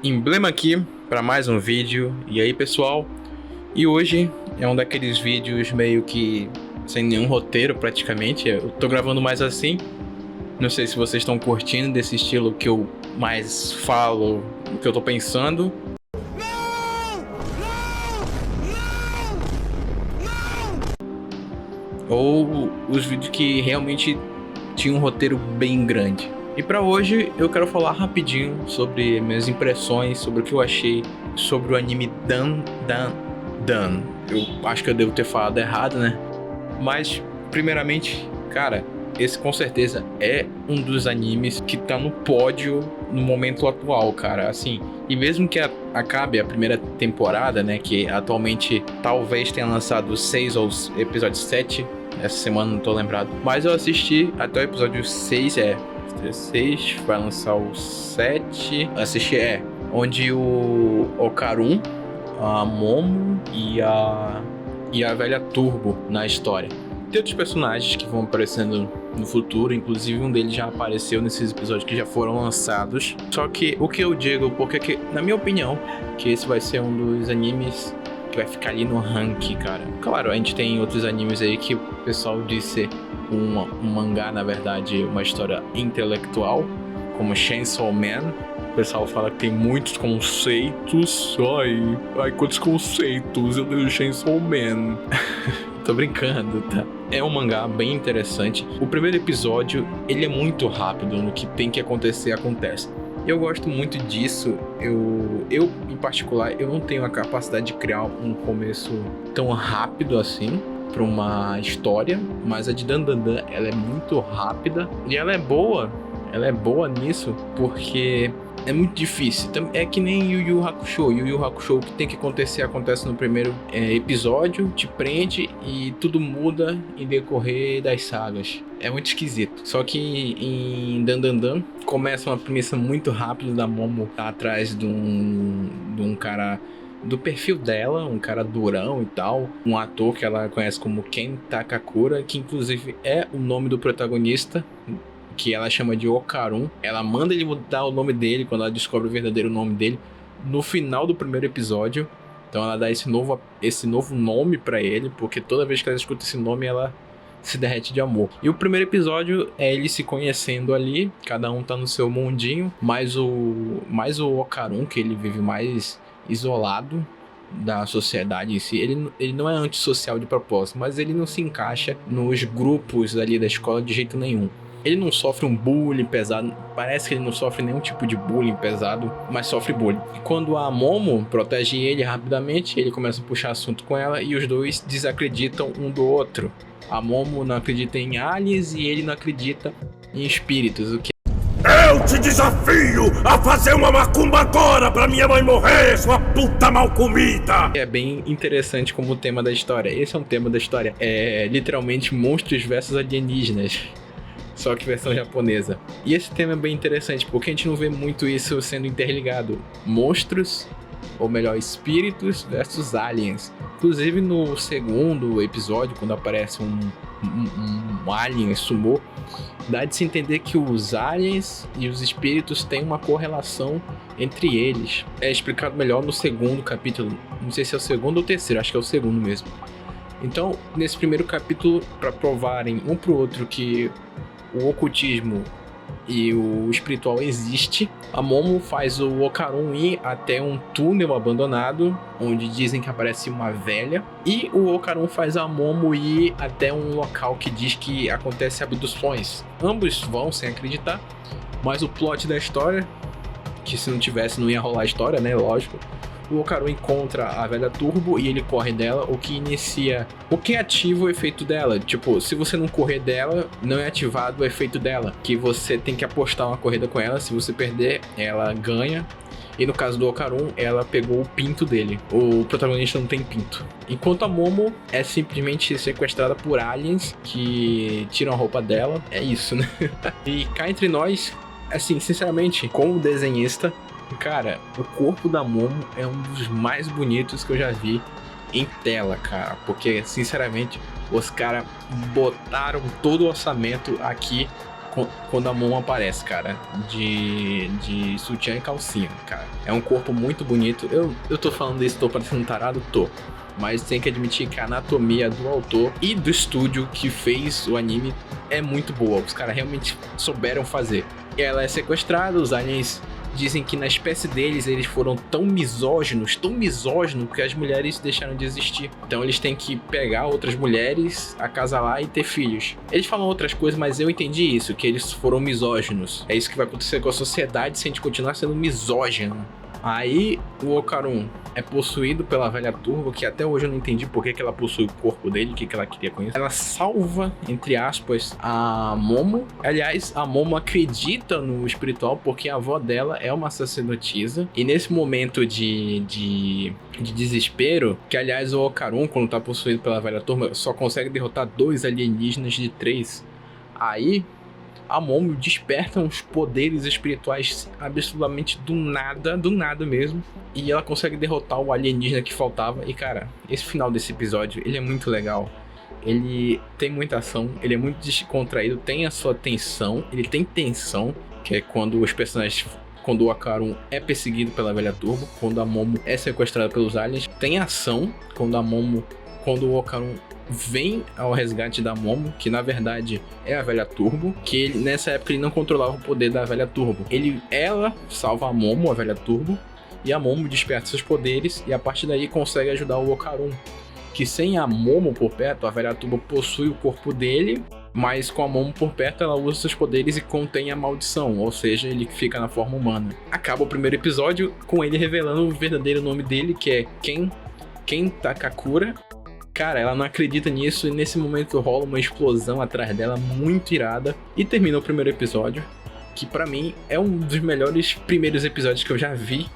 Emblema aqui para mais um vídeo. E aí, pessoal? E hoje é um daqueles vídeos meio que sem nenhum roteiro praticamente. Eu tô gravando mais assim. Não sei se vocês estão curtindo desse estilo que eu mais falo o que eu tô pensando. Ou os vídeos que realmente tinham um roteiro bem grande. E para hoje eu quero falar rapidinho sobre minhas impressões, sobre o que eu achei sobre o anime Dan. Eu acho que eu devo ter falado errado, né? Mas, primeiramente, cara, esse com certeza é um dos animes que tá no pódio no momento atual, cara. Assim, e mesmo que acabe a primeira temporada, né? Que atualmente talvez tenha lançado 6 ou episódio 7. Essa semana não tô lembrado. Mas eu assisti até o episódio 6, 6, vai lançar o 7. Assisti, onde o Okarun, a Momo e a velha Turbo na história. Tem outros personagens que vão aparecendo no futuro, inclusive um deles já apareceu nesses episódios que já foram lançados. Só que o que eu digo, porque na minha opinião, que esse vai ser um dos animes que vai ficar ali no ranking, cara. Claro, a gente tem outros animes aí que o pessoal diz ser um mangá, na verdade, uma história intelectual, como Chainsaw Man. O pessoal fala que tem muitos conceitos. Ai, quantos conceitos eu dei Chainsaw Man. Tô brincando, tá? É um mangá bem interessante. O primeiro episódio, ele é muito rápido, no que tem que acontecer, acontece. Eu gosto muito disso. Eu, em particular, eu não tenho a capacidade de criar um começo tão rápido assim para uma história, mas a de Dan, ela é muito rápida e ela é boa nisso, porque é muito difícil. É que nem Yu Yu Hakusho. Yu Yu Hakusho, o que tem que acontecer, acontece no primeiro episódio, te prende e tudo muda em decorrer das sagas. É muito esquisito. Só que em Dan começa uma premissa muito rápida da Momo tá atrás de um cara do perfil dela, um cara durão e tal, um ator que ela conhece como Ken Takakura, que inclusive é o nome do protagonista, que ela chama de Okarun. Ela manda ele mudar o nome dele quando ela descobre o verdadeiro nome dele no final do primeiro episódio. Então ela dá esse novo nome pra ele, porque toda vez que ela escuta esse nome ela se derrete de amor. E o primeiro episódio é ele se conhecendo ali, cada um tá no seu mundinho, mais o Okarun, que ele vive mais isolado da sociedade em si. Ele não é antissocial de propósito, mas ele não se encaixa nos grupos ali da escola de jeito nenhum. Ele não sofre um bullying pesado, parece que ele não sofre nenhum tipo de bullying pesado, mas sofre bullying. E quando a Momo protege ele rapidamente, ele começa a puxar assunto com ela e os dois desacreditam um do outro. A Momo não acredita em aliens e ele não acredita em espíritos, o que eu te desafio a fazer uma macumba agora pra minha mãe morrer, sua puta mal comida! É bem interessante como tema da história. Esse é um tema da história. É literalmente monstros versus alienígenas. Só que versão japonesa. E esse tema é bem interessante, porque a gente não vê muito isso sendo interligado. Monstros, ou melhor, espíritos versus aliens. Inclusive no segundo episódio, quando aparece um alien sumô, dá de se entender que os aliens e os espíritos têm uma correlação entre eles. É explicado melhor no segundo capítulo. Não sei se é o segundo ou o terceiro, acho que é o segundo mesmo. Então, nesse primeiro capítulo, para provarem um pro outro que o ocultismo e o espiritual existe, a Momo faz o Okarun ir até um túnel abandonado, onde dizem que aparece uma velha, e o Okarun faz a Momo ir até um local que diz que acontece abduções. Ambos vão sem acreditar, mas o plot da história, que se não tivesse não ia rolar a história, né, lógico, o Okarun encontra a velha Turbo e ele corre dela, o que ativa o efeito dela. Tipo, se você não correr dela, não é ativado o efeito dela, que você tem que apostar uma corrida com ela, se você perder, ela ganha. E no caso do Okarun, ela pegou o pinto dele. O protagonista não tem pinto. Enquanto a Momo é simplesmente sequestrada por aliens que tiram a roupa dela. É isso, né? E cá entre nós, assim, sinceramente, como desenhista, cara, o corpo da Momo é um dos mais bonitos que eu já vi em tela, cara. Porque, sinceramente, os caras botaram todo o orçamento aqui quando a Momo aparece, cara, de sutiã e calcinha, cara. É um corpo muito bonito. Eu tô falando isso, tô parecendo um tarado? Tô. Mas tem que admitir que a anatomia do autor e do estúdio que fez o anime é muito boa. Os caras realmente souberam fazer. E ela é sequestrada, os aliens dizem que na espécie deles eles foram tão misóginos, que as mulheres deixaram de existir. Então eles têm que pegar outras mulheres, acasalar e ter filhos. Eles falam outras coisas, mas eu entendi isso, que eles foram misóginos. É isso que vai acontecer com a sociedade se a gente continuar sendo misógino. Aí o Okarun é possuído pela velha Turbo, que até hoje eu não entendi por que ela possui o corpo dele, o que ela queria com isso. Ela salva, entre aspas, a Momo. Aliás, a Momo acredita no espiritual porque a avó dela é uma sacerdotisa. E nesse momento de desespero, que aliás o Okarun, quando tá possuído pela velha Turbo, só consegue derrotar 2 alienígenas de 3. Aí a Momo desperta uns poderes espirituais absolutamente do nada mesmo. E ela consegue derrotar o alienígena que faltava. E cara, esse final desse episódio, ele é muito legal. Ele tem muita ação, ele é muito descontraído, tem a sua tensão. Ele tem tensão, que é quando os personagens... Quando o Okarun é perseguido pela velha Turbo, quando a Momo é sequestrada pelos aliens. Tem ação, quando o Okarun vem ao resgate da Momo, que na verdade é a velha Turbo, que nessa época ele não controlava o poder da velha Turbo. Ela salva a Momo, a velha Turbo, e a Momo desperta seus poderes e a partir daí consegue ajudar o Okarun, que sem a Momo por perto, a velha Turbo possui o corpo dele, mas com a Momo por perto ela usa seus poderes e contém a maldição, ou seja, ele fica na forma humana. Acaba o primeiro episódio com ele revelando o verdadeiro nome dele, que é Ken Takakura. Cara, ela não acredita nisso e nesse momento rola uma explosão atrás dela muito irada. E termina o primeiro episódio, que pra mim é um dos melhores primeiros episódios que eu já vi.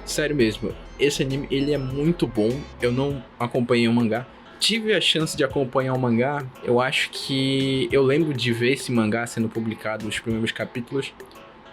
Sério mesmo, esse anime ele é muito bom. Eu não acompanhei o mangá. Tive a chance de acompanhar o mangá. Eu acho que eu lembro de ver esse mangá sendo publicado, os primeiros capítulos,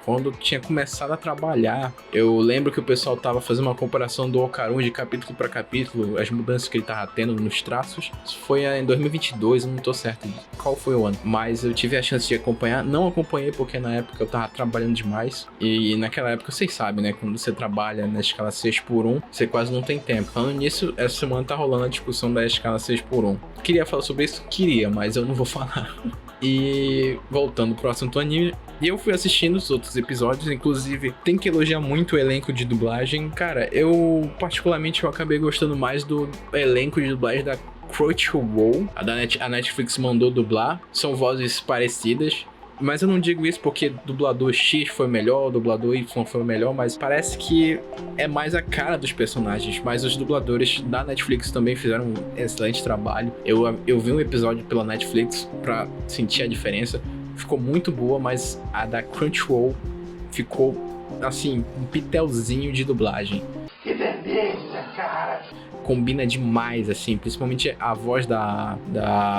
quando tinha começado a trabalhar. Eu lembro que o pessoal tava fazendo uma comparação do Okarun de capítulo para capítulo, as mudanças que ele tava tendo nos traços. Isso foi em 2022, eu não tô certo qual foi o ano. Mas eu tive a chance de acompanhar. Não acompanhei porque na época eu tava trabalhando demais. E naquela época, vocês sabem, né? Quando você trabalha na escala 6x1, você quase não tem tempo. Falando nisso, essa semana tá rolando a discussão da escala 6x1. Queria falar sobre isso? Queria, mas eu não vou falar. E voltando pro assunto do anime, e eu fui assistindo os outros episódios, inclusive tem que elogiar muito o elenco de dublagem. Cara, eu acabei gostando mais do elenco de dublagem da Crunchyroll. A Netflix mandou dublar, são vozes parecidas. Mas eu não digo isso porque dublador X foi melhor, dublador Y foi melhor, mas parece que é mais a cara dos personagens. Mas os dubladores da Netflix também fizeram um excelente trabalho. Eu vi um episódio pela Netflix pra sentir a diferença. Ficou muito boa, mas a da Crunchyroll ficou, assim, um pitelzinho de dublagem. Que delícia, cara! Combina demais, assim, principalmente a voz da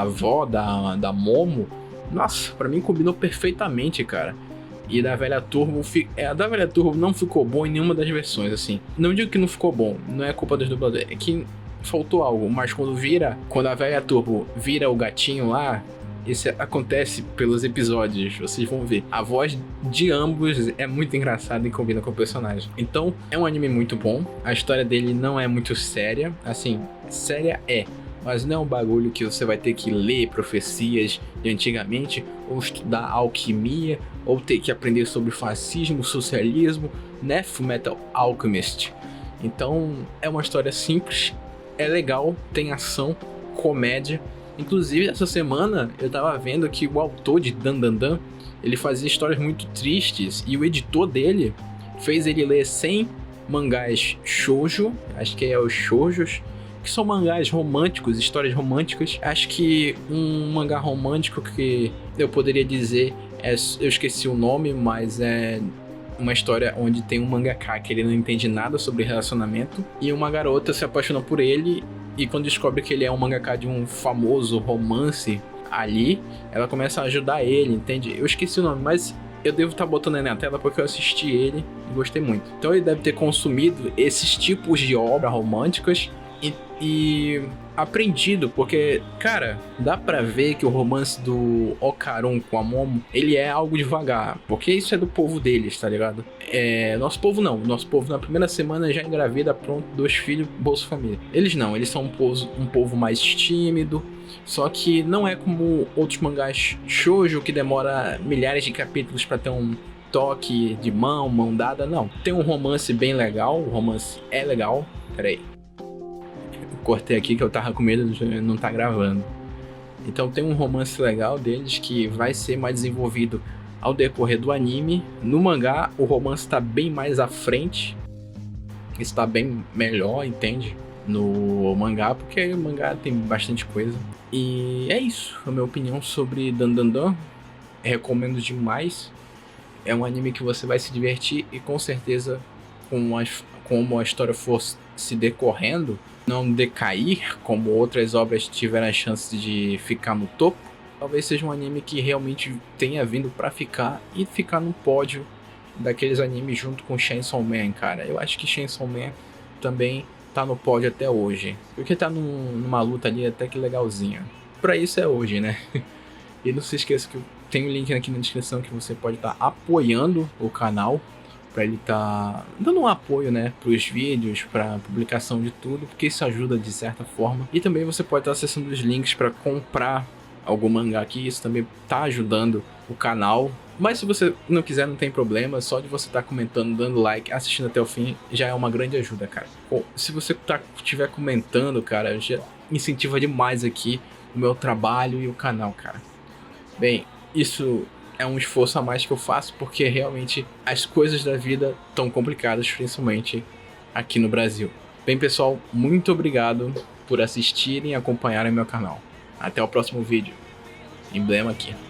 avó, da Momo. Nossa, pra mim combinou perfeitamente, cara. E da velha Turbo, a da velha Turbo não ficou bom em nenhuma das versões, assim. Não digo que não ficou bom, não é culpa dos dubladores, é que faltou algo. Mas quando a velha Turbo vira o gatinho lá, isso acontece pelos episódios, vocês vão ver. A voz de ambos é muito engraçada e combina com o personagem. Então, é um anime muito bom. A história dele não é muito séria, assim, séria mas não é um bagulho que você vai ter que ler profecias de antigamente, ou estudar alquimia, ou ter que aprender sobre fascismo, socialismo, né, Fullmetal Alchemist. Então, é uma história simples, é legal, tem ação, comédia. Inclusive, essa semana eu tava vendo que o autor de Dan Dan Dan, ele fazia histórias muito tristes, e o editor dele fez ele ler 100 mangás shoujo, acho que é os shoujos, que são mangás românticos, histórias românticas. Acho que um mangá romântico que eu poderia dizer eu esqueci o nome, mas é uma história onde tem um mangaka que ele não entende nada sobre relacionamento e uma garota se apaixona por ele e quando descobre que ele é um mangaka de um famoso romance ali, ela começa a ajudar ele, entende? Eu esqueci o nome, mas eu devo estar botando aí na tela porque eu assisti ele e gostei muito. Então ele deve ter consumido esses tipos de obras românticas e aprendido, porque, cara, dá pra ver que o romance do Okarun com a Momo, ele é algo devagar, porque isso é do povo deles, tá ligado? Nosso povo não, nosso povo na primeira semana já engravida, pronto, 2 filhos, Bolsa Família. Eles não, eles são um povo mais tímido, só que não é como outros mangás shoujo que demora milhares de capítulos pra ter um toque de mão dada, não. Tem um romance bem legal, o romance é legal, peraí. Cortei aqui que eu tava com medo de não estar gravando. Então tem um romance legal deles que vai ser mais desenvolvido ao decorrer do anime. No mangá, o romance está bem mais à frente. Está bem melhor, entende? No mangá, porque o mangá tem bastante coisa. E é isso, a minha opinião sobre Dandadan. Recomendo demais. É um anime que você vai se divertir e com certeza, como a história for se decorrendo, não decair como outras obras tiveram a chance de ficar no topo. Talvez seja um anime que realmente tenha vindo pra ficar e ficar no pódio daqueles animes junto com Chainsaw Man, cara. Eu acho que Chainsaw Man também tá no pódio até hoje, porque tá numa luta ali até que legalzinha. Pra isso é hoje, né? E não se esqueça que tem um link aqui na descrição que você pode estar apoiando o canal, para ele estar dando um apoio, né, para os vídeos, para publicação de tudo, porque isso ajuda de certa forma. E também você pode estar acessando os links para comprar algum mangá aqui, isso também tá ajudando o canal. Mas se você não quiser, não tem problema, só de você estar comentando, dando like, assistindo até o fim, já é uma grande ajuda, cara. Bom, se você estiver comentando, cara, já incentiva demais aqui o meu trabalho e o canal, cara. Bem, isso é um esforço a mais que eu faço, porque realmente as coisas da vida estão complicadas, principalmente aqui no Brasil. Bem, pessoal, muito obrigado por assistirem e acompanharem meu canal. Até o próximo vídeo. Emblema aqui.